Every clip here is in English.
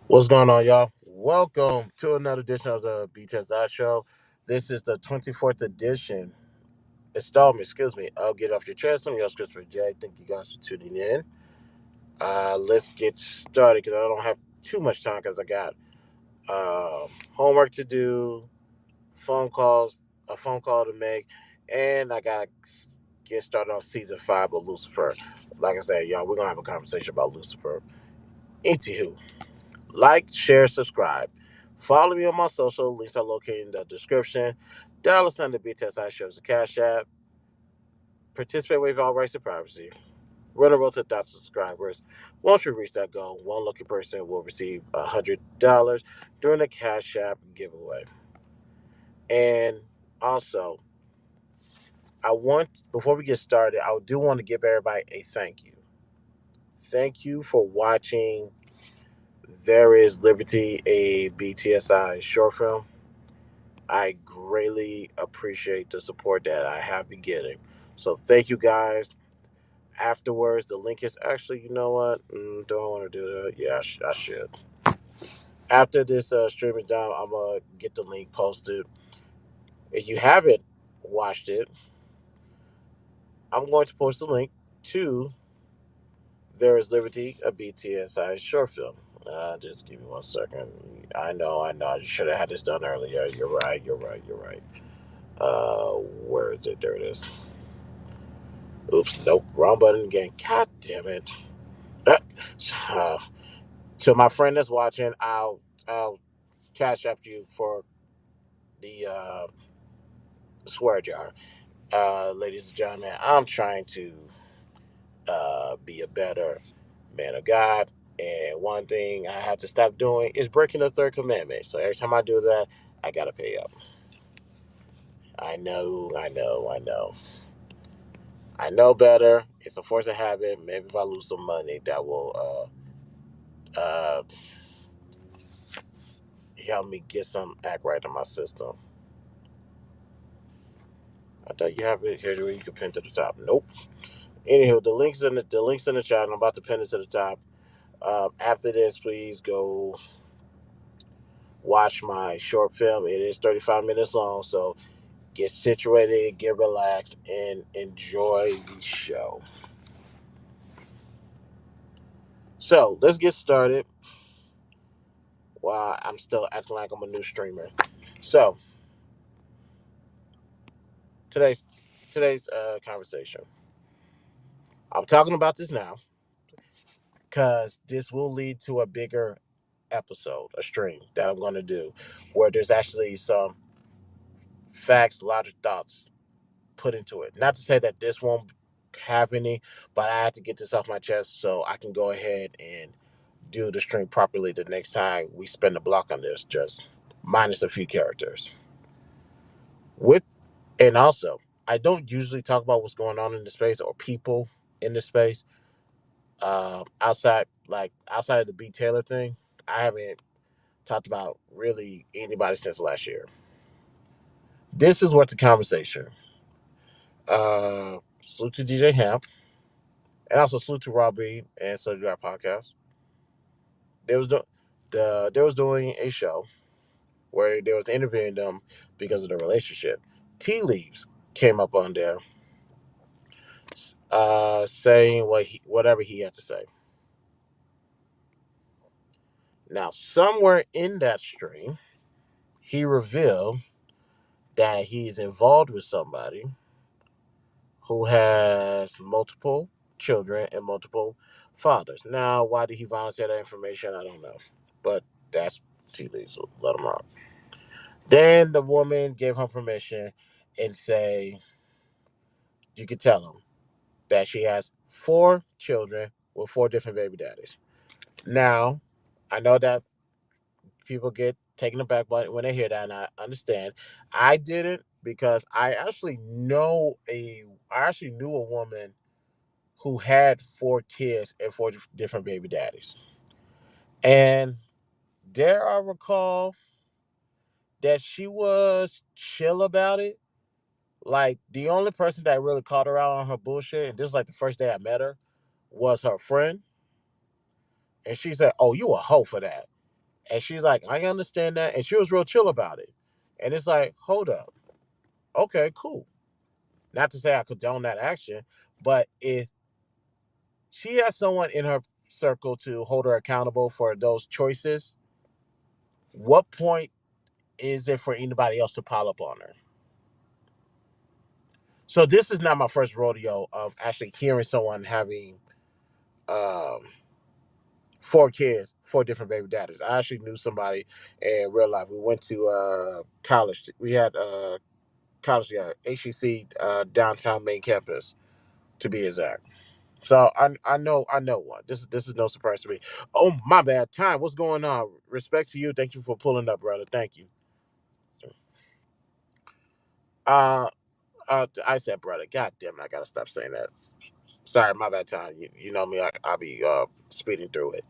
What's going on, y'all? Welcome to another edition of the XXIV show. This is the 24th edition, installment, of Get Off Your Chest. I'm your host, Christopher J. Thank you guys for tuning in. Let's get started because I don't have too much time because I got homework to do, phone calls, a phone call to make, and I got to get started on season 5 of Lucifer. Like I said, y'all, we're going to have a conversation about Lucifer. Anywho, like, share, subscribe. Follow me on my social. Links are located in the description. $sign the BTSI shows the Cash App. Participate with all rights and privacy. Run a road to 1,000 subscribers. Once we reach that goal, one lucky person will receive $100 during the Cash App giveaway. And also, before we get started, I do want to give everybody a thank you. Thank you for watching There Is Liberty, a BTSI short film. I greatly appreciate the support that I have been getting. So thank you guys. Afterwards, the link is actually, you know what? Do I want to do that? Yeah, I should. After this stream is done, I'm going to get the link posted. If you haven't watched it, I'm going to post the link to There Is Liberty, a BTSI short film. Just give me 1 second. I know. You should have had this done earlier. You're right. Where is it? There it is. Oops, nope, wrong button again. God damn it. Uh, to my friend that's watching, I'll cash up you for the swear jar. Ladies and gentlemen, I'm trying to be a better man of God. And one thing I have to stop doing is breaking the third commandment. So every time I do that, I gotta pay up. I know. I know better. It's a force of habit. Maybe if I lose some money, that will help me get some act right in my system. I thought you have it here where you can pin to the top. Nope. Anywho, the links in the chat. I'm about to pin it to the top. After this, please go watch my short film. It is 35 minutes long, so get situated, get relaxed, and enjoy the show. So let's get started. While I'm still acting like I'm a new streamer. So today's today's conversation. I'm talking about this now because this will lead to a bigger episode, a stream that I'm going to do, where there's actually some facts, logic, thoughts put into it. Not to say that this won't have any, but I have to get this off my chest so I can go ahead and do the stream properly the next time we spend the block on this, just minus a few characters. With and also, I don't usually talk about what's going on in the space or people in the space. Outside of the B Taylor thing, I haven't talked about really anybody since last year. This is what the conversation. Salute to DJ Hamp, and also salute to Robbie and So You Got Podcast. There was there was doing a show where they was interviewing them because of the relationship. Tea Leaves came up on there, saying whatever he had to say. Now, somewhere in that stream, he revealed that he's involved with somebody who has multiple children and multiple fathers. Now, why did he volunteer that information? I don't know. But that's tea leaves. So let him rock. Then the woman gave him permission and say, you could tell him that she has 4 children with 4 different baby daddies. Now, I know that people get taken aback by when they hear that, and I understand. I didn't because I actually knew a woman who had 4 kids and 4 different baby daddies, and there I recall that she was chill about it. Like the only person that really called her out on her bullshit, and this is like the first day I met her, was her friend, and she said, "Oh, you a hoe for that." And she's like, I understand that. And she was real chill about it. And it's like, hold up. Okay, cool. Not to say I condone that action, but if she has someone in her circle to hold her accountable for those choices, what point is it for anybody else to pile up on her? So this is not my first rodeo of actually hearing someone having um, four kids, four different baby daddies. I actually knew somebody in real life. We went to college. We had college, yeah, HEC downtown main campus to be exact. So I know one. This is no surprise to me. Oh my bad. Time. What's going on? Respect to you. Thank you for pulling up, brother. Thank you. Uh I said brother. God damn it, I gotta stop saying that. Sorry, my bad. Time. You know me. I'll be speeding through it.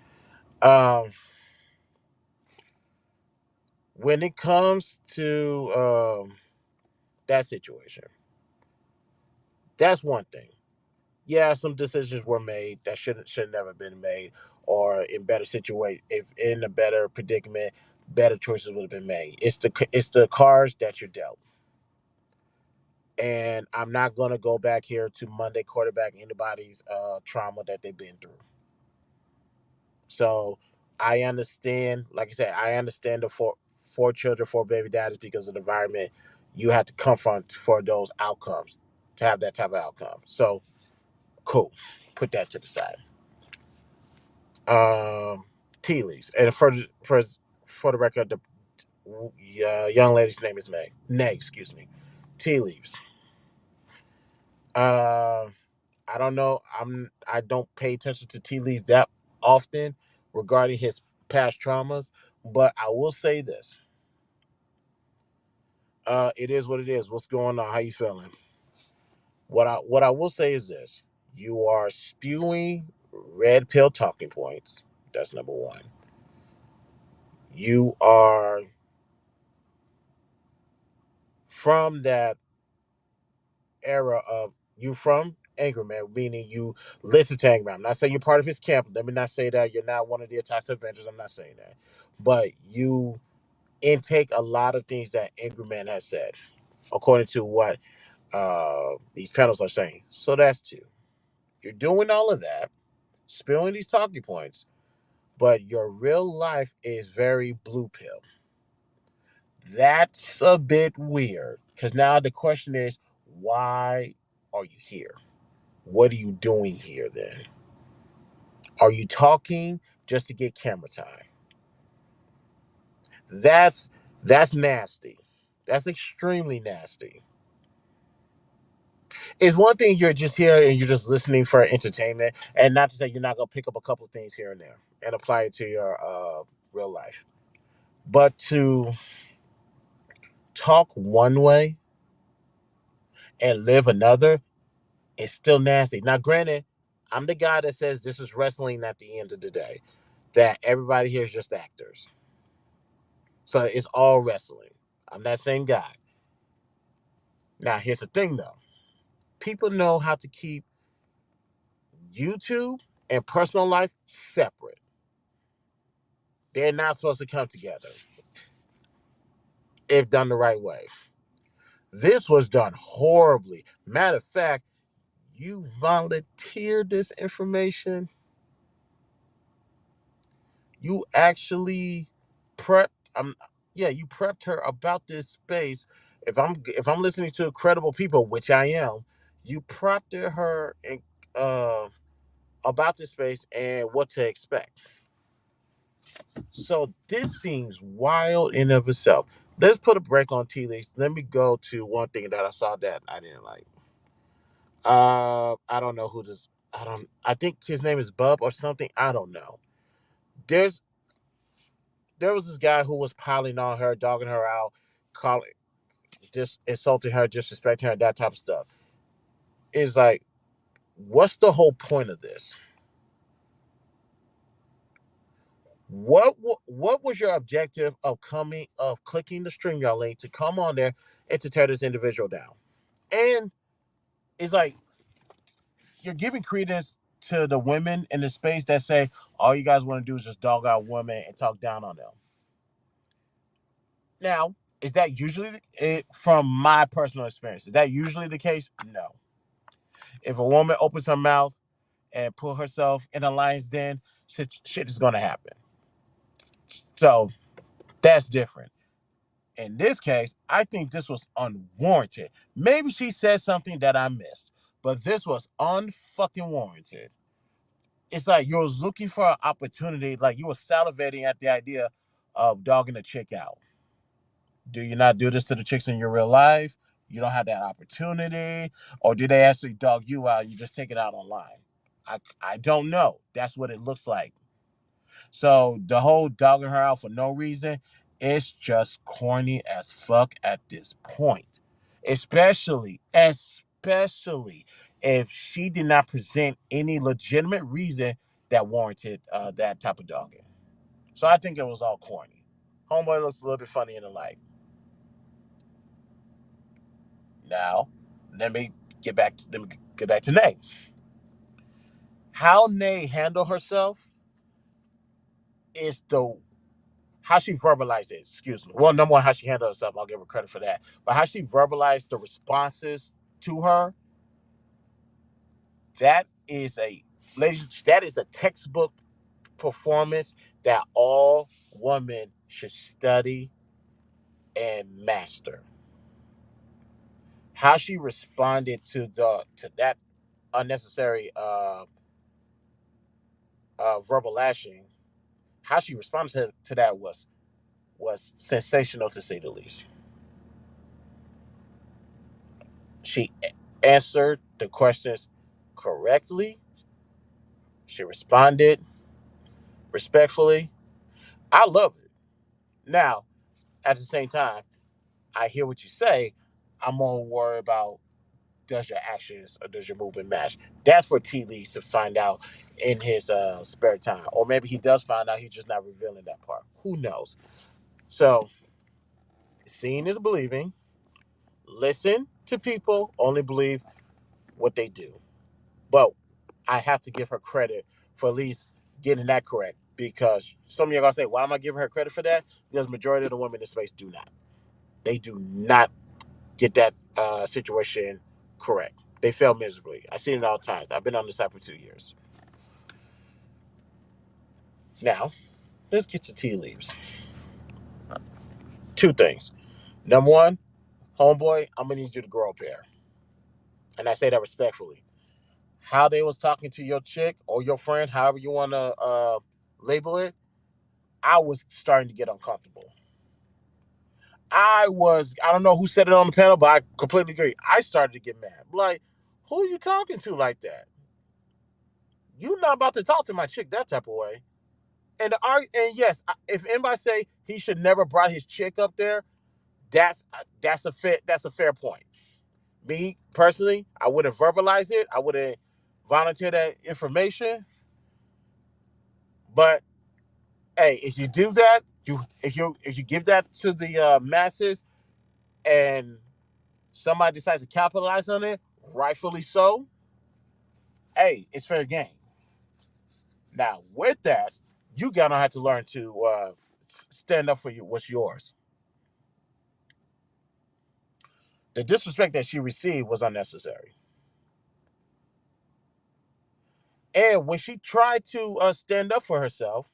Um, when it comes to that situation, that's one thing. Yeah, some decisions were made that should never been made, or in better situation, if in a better predicament, better choices would have been made. It's the cards that you're dealt, and I'm not gonna go back here to Monday quarterback anybody's trauma that they've been through. So I understand, like I said, I understand the four children, four baby daddies because of the environment you have to confront for those outcomes to have that type of outcome. So cool, put that to the side. um, tea leaves. And for the record, the young lady's name is Meg. Nay, excuse me. Tea leaves. Uh, I don't know. I don't pay attention to tea leaves that often regarding his past traumas, but I will say this. It is what it is. What's going on? How you feeling? What I will say is this: you are spewing red pill talking points. That's number one. You are from that era of you from Angry Man, meaning you listen to Angry Man. I'm not saying you're part of his camp. Let me not say that you're not one of the attacks Avengers. I'm not saying that. But you intake a lot of things that Angry Man has said, according to what these panels are saying. So that's two. You're doing all of that, spilling these talking points, but your real life is very blue pill. That's a bit weird. Because now the question is, why are you here? What are you doing here then? Are you talking just to get camera time? That's that's nasty. That's extremely nasty. It's one thing you're just here and you're just listening for entertainment, and not to say you're not gonna pick up a couple of things here and there and apply it to your real life. But to talk one way and live another is still nasty. Now, granted, I'm the guy that says this is wrestling at the end of the day. That everybody here is just actors. So it's all wrestling. I'm that same guy. Now, here's the thing though. People know how to keep YouTube and personal life separate. They're not supposed to come together if done the right way. This was done horribly. Matter of fact, you volunteered this information. You actually prepped. Yeah, you prepped her about this space. If I'm listening to credible people, which I am, you prepped her and uh, about this space and what to expect. So this seems wild in of itself. Let's put a break on tea leaves. Let me go to one thing that I saw that I didn't like. I don't know who this. I don't. I think his name is Bub or something. I don't know. There's there was this guy who was piling on her, dogging her out, calling, just insulting her, disrespecting her, that type of stuff. It's like, what's the whole point of this? What was your objective of clicking the StreamYard link to come on there and to tear this individual down? And it's like you're giving credence to the women in the space that say all you guys want to do is just dog out women and talk down on them. Now, is that usually from my personal experience? Is that usually the case? No. If a woman opens her mouth and put herself in a lion's den, shit is gonna happen. So that's different. In this case, I think this was unwarranted. Maybe she said something that I missed, but this was unfucking warranted. It's like you was looking for an opportunity, like you were salivating at the idea of dogging a chick out. Do you not do this to the chicks in your real life? You don't have that opportunity, or do they actually dog you out? You just take it out online. I don't know. That's what it looks like. So the whole dogging her out for no reason, it's just corny as fuck at this point. Especially if she did not present any legitimate reason that warranted that type of dogging. So I think it was all corny. Homeboy looks a little bit funny in the light. Now, let me get back to Nay. How Nay handled herself is the how she verbalized it. Excuse me. Well, number one, how she handled herself, I'll give her credit for that. But how she verbalized the responses to her, that is a ladies, that is a textbook performance that all women should study and master. How she responded to that unnecessary verbal lashing, how she responded to that was sensational to say the least. She answered the questions correctly. She responded respectfully. I love it. Now, at the same time, I hear what you say. I'm more worried about does your actions or does your movement match? That's for T. Lee to find out in his spare time. Or maybe he does find out, he's just not revealing that part. Who knows? So, seeing is believing. Listen to people, only believe what they do. But I have to give her credit for at least getting that correct because some of you are gonna say, "Why am I giving her credit for that?" Because majority of the women in the space do not. They do not get that situation correct. They fail miserably. I see it all the times. I've been on this side for 2 years. Now, let's get to tea leaves. Two things. Number one, homeboy, I'm gonna need you to grow up here, and I say that respectfully. How they was talking to your chick or your friend, however you want to label it, I was starting to get uncomfortable. I don't know who said it on the panel, but I completely agree. I started to get mad. Like, who are you talking to like that? You not about to talk to my chick that type of way. And yes, if anybody say he should never brought his chick up there, that's a fair point. Me personally, I wouldn't verbalize it. I wouldn't volunteer that information. But hey, if you do that, if you give that to the masses and somebody decides to capitalize on it, rightfully so, hey, it's fair game. Now, with that, you gotta have to learn to stand up for you, what's yours. The disrespect that she received was unnecessary. And when she tried to stand up for herself,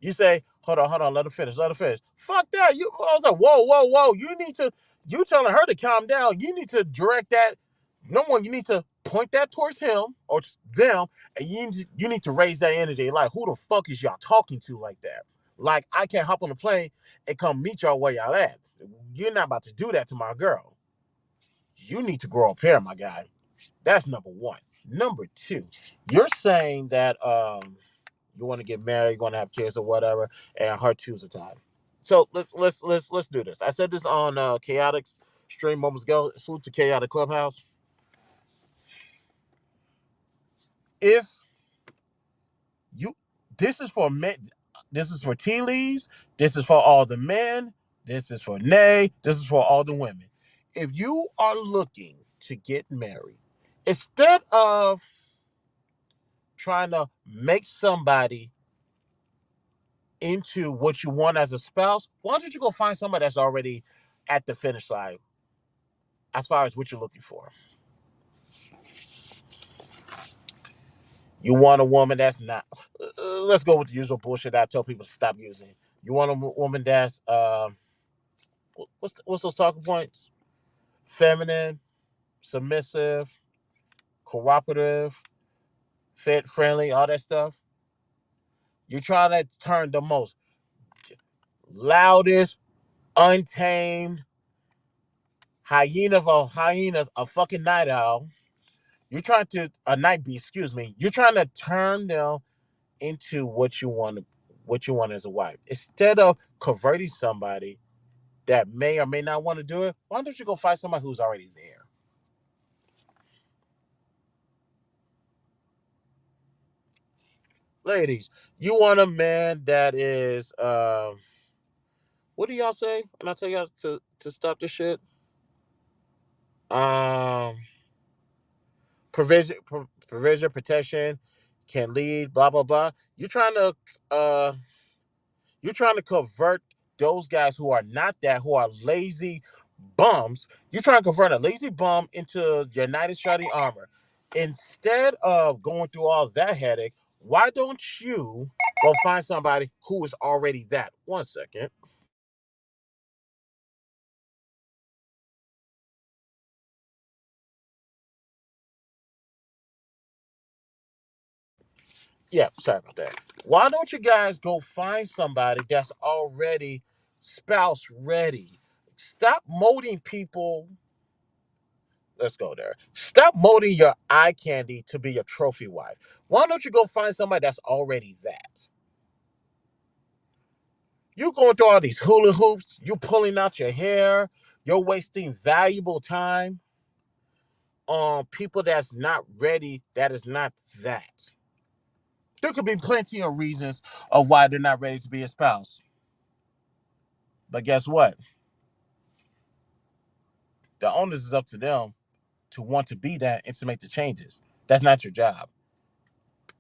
you say, hold on, let her finish. Fuck that. I was like, whoa. You telling her to calm down. You need to direct that. No one, you need to point that towards him or them, and you need to raise that energy. Like, who the fuck is y'all talking to like that? Like, I can't hop on a plane and come meet y'all where y'all at. You're not about to do that to my girl. You need to grow up here, my guy. That's number one. Number two, you're saying that you want to get married, you want to have kids or whatever, and her tubes are tied. So let's do this. I said this on Chaotic stream moments ago. Salute to Chaotic Clubhouse. If you this is for men, this is for tea leaves, this is for all the men, this is for Nay, this is for all the women. If you are looking to get married, instead of trying to make somebody into what you want as a spouse, why don't you go find somebody that's already at the finish line as far as what you're looking for? You want a woman that's not. Let's go with the usual bullshit that I tell people to stop using. You want a woman that's what's those talking points? Feminine, submissive, cooperative, fit, friendly, all that stuff. You're trying to turn the most loudest, untamed hyena of all hyenas, a fucking night owl. You're trying to a night beast, excuse me. You're trying to turn them into what you want as a wife. Instead of converting somebody that may or may not want to do it, why don't you go find somebody who's already there? Ladies, you want a man that is what do y'all say? And I tell y'all to stop this shit. Um provision, protection, can lead, blah blah blah. Uh you're trying to convert those guys who are not that, who are lazy bums. You're trying to convert a lazy bum into your knight in shining armor. Instead of going through all that headache, why don't you go find somebody who is already that? One second. Yeah, sorry about that. Why don't you guys go find somebody that's already spouse ready? Stop molding people. Let's go there. Stop molding your eye candy to be your trophy wife. Why don't you go find somebody that's already that? You going through all these hula hoops, you pulling out your hair, you're wasting valuable time on people that's not ready, that is not that. There could be plenty of reasons of why they're not ready to be a spouse. But guess what? The onus is up to them to want to be that and to make the changes. That's not your job.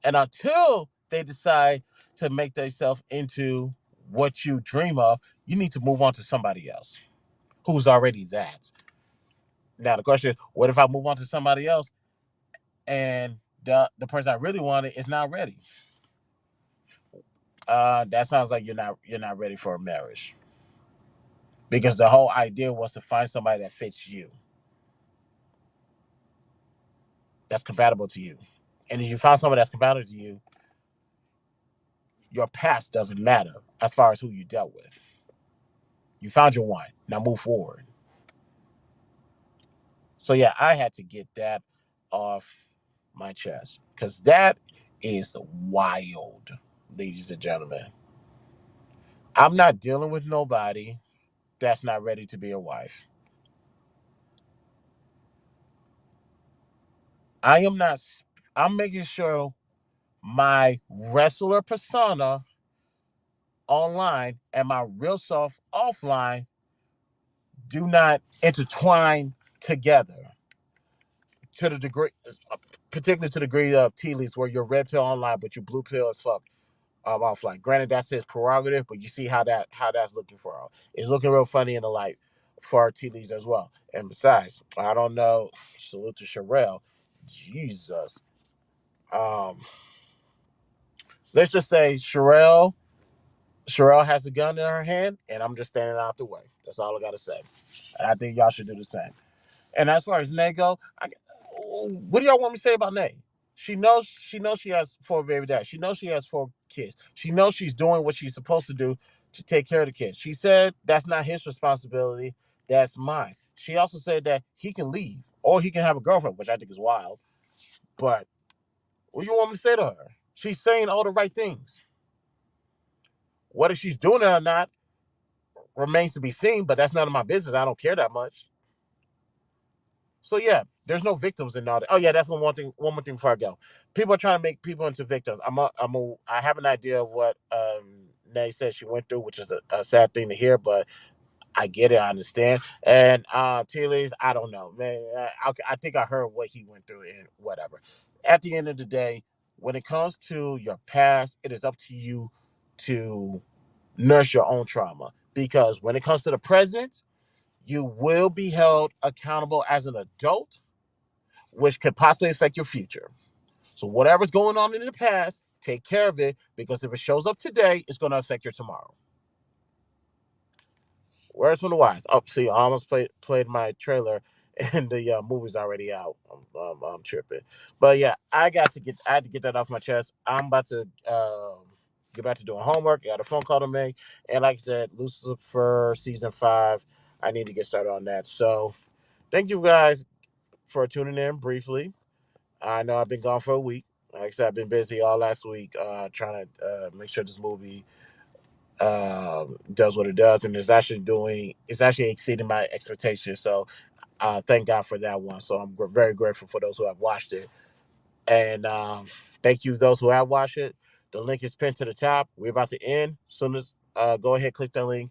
And until they decide to make themselves into what you dream of, you need to move on to somebody else who's already that. Now the question is, what if I move on to somebody else and the person I really wanted is not ready? That sounds like you're not ready for a marriage. Because the whole idea was to find somebody that fits you, that's compatible to you. And if you find somebody that's compatible to you, your past doesn't matter as far as who you dealt with. You found your one. Now move forward. So yeah, I had to get that off my chest because that is wild, ladies and gentlemen. I'm not dealing with nobody that's not ready to be a wife. I am not. I'm making sure my wrestler persona online and my real self offline do not intertwine together to the degree, particularly to the degree of tea leaves where you're red pill online but you blue pill as fuck offline. Granted, that's his prerogative, but you see how that's looking for him. It's looking real funny in the light for our tea leaves as well. And besides, I don't know. Salute to Sherelle. Jesus. Um, let's just say Sherelle has a gun in her hand, and I'm just standing out the way. That's all I gotta say. And I think y'all should do the same. And as far as Nay go, what do y'all want me to say about Nay? She knows she has four baby dads. She knows she has four kids. She knows she's doing what she's supposed to do to take care of the kids. She said that's not his responsibility. That's mine. She also said that he can leave or he can have a girlfriend, which I think is wild. But what do you want me to say to her? She's saying all the right things. Whether she's doing it or not remains to be seen, but that's none of my business. I don't care that much. So yeah, there's no victims in all that. Oh yeah, that's one thing. One more thing before I go. People are trying to make people into victims. I have an idea of what Nay said she went through, which is a sad thing to hear, but I get it, I understand. And Tilly's, I don't know, man. I think I heard what he went through and whatever. At the end of the day, when it comes to your past, it is up to you to nurse your own trauma. Because when it comes to the present, you will be held accountable as an adult, which could possibly affect your future. So whatever's going on in the past, take care of it, because if it shows up today, it's going to affect your tomorrow. Words from the wise. Oh, see, I almost played my trailer, and the movie's already out. I'm tripping, but yeah, I had to get that off my chest. I'm about to get back to doing homework. I got a phone call to make, and like I said, Lucifer season 5. I need to get started on that. So, thank you guys for tuning in briefly. I know I've been gone for a week. Like I said, I've been busy all last week trying to make sure this movie does what it does, and it's actually exceeding my expectations. So thank God for that one. So I'm very grateful for those who have watched it, and thank you those who have watched it. The link is pinned to the top. We're about to end. Soon as go ahead, click that link,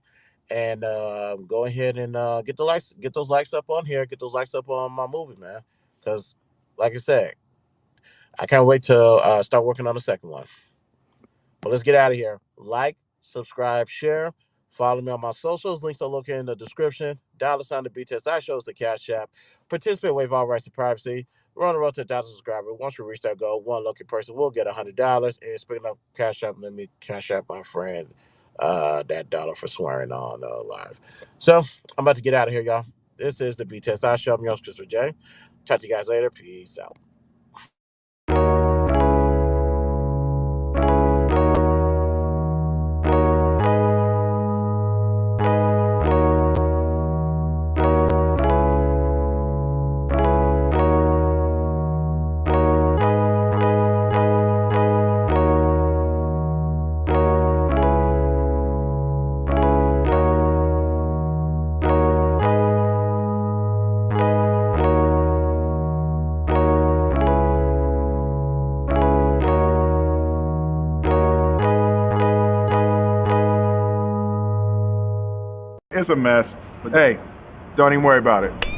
and go ahead and get those likes up on here, get those likes up on my movie, man. Because like I said, I can't wait to start working on the second one. But let's get out of here. Like, subscribe, share. Follow me on my socials. Links are located in the description. $, the BTSI shows the Cash App. Participate, waive all rights to privacy. We're on the road to 1,000 subscribers. Once we reach that goal, one lucky person will get $100. And speaking of Cash App, let me Cash App my friend that dollar for swearing on live. So I'm about to get out of here, y'all. This is the BTSI show. I'm your host, Christopher J. Talk to you guys later. Peace out. It's a mess, but hey, don't even worry about it.